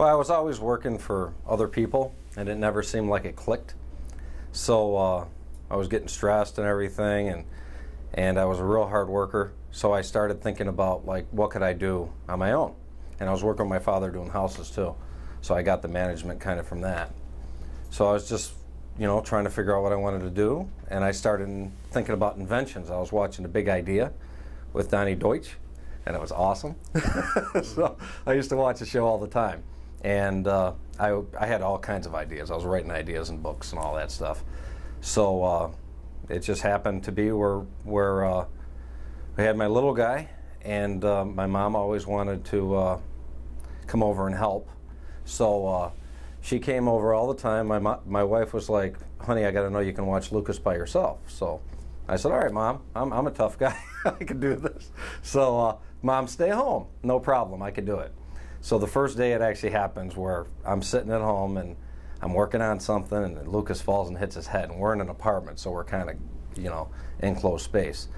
Well, I was always working for other people, and it never seemed like it clicked. So I was getting stressed and everything, and I was a real hard worker. So I started thinking about, like, what could I do on my own? And I was working with my father doing houses too. So I got the management kind of from that. So I was just, trying to figure out what I wanted to do, and I started thinking about inventions. I was watching The Big Idea with Donnie Deutsch, and it was awesome. So I used to watch the show all the time. And I had all kinds of ideas. I was writing ideas in books and all that stuff. So it just happened to be where we had my little guy, and my mom always wanted to come over and help. So she came over all the time. My wife was like, "Honey, I got to know you can watch Lucas by yourself." So I said, "All right, Mom, I'm a tough guy. I can do this." So Mom, stay home. No problem. I can do it. So the first day it actually happens where I'm sitting at home and I'm working on something, and Lucas falls and hits his head, and we're in an apartment, so we're kind of, enclosed space.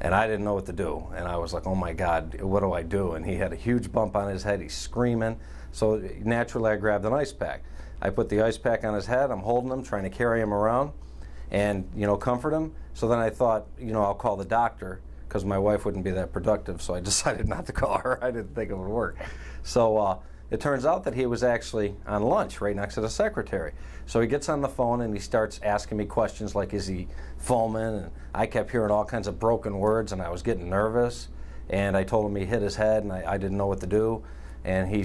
And I didn't know what to do, and I was like, oh my God, what do I do? And he had a huge bump on his head, he's screaming. So naturally I grabbed an ice pack. I put the ice pack on his head, I'm holding him, trying to carry him around and, comfort him. So then I thought, I'll call the doctor, because my wife wouldn't be that productive, so I decided not to call her. I didn't think it would work. So it turns out that he was actually on lunch right next to the secretary. So he gets on the phone and he starts asking me questions like, is he foaming? And I kept hearing all kinds of broken words, and I was getting nervous. And I told him he hit his head, and I didn't know what to do. And he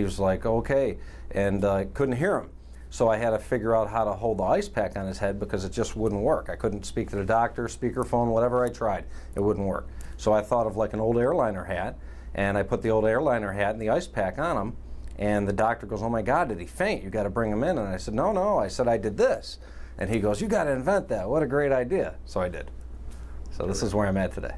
was like, okay, and I couldn't hear him. So I had to figure out how to hold the ice pack on his head, because it just wouldn't work. I couldn't speak to the doctor, speakerphone, whatever I tried, it wouldn't work. So I thought of like an old airliner hat, and I put the old airliner hat and the ice pack on him, and the doctor goes, oh my God, did he faint? You got to bring him in. And I said, no, I said I did this. And he goes, you got to invent that. What a great idea. So I did. So this is where I'm at today.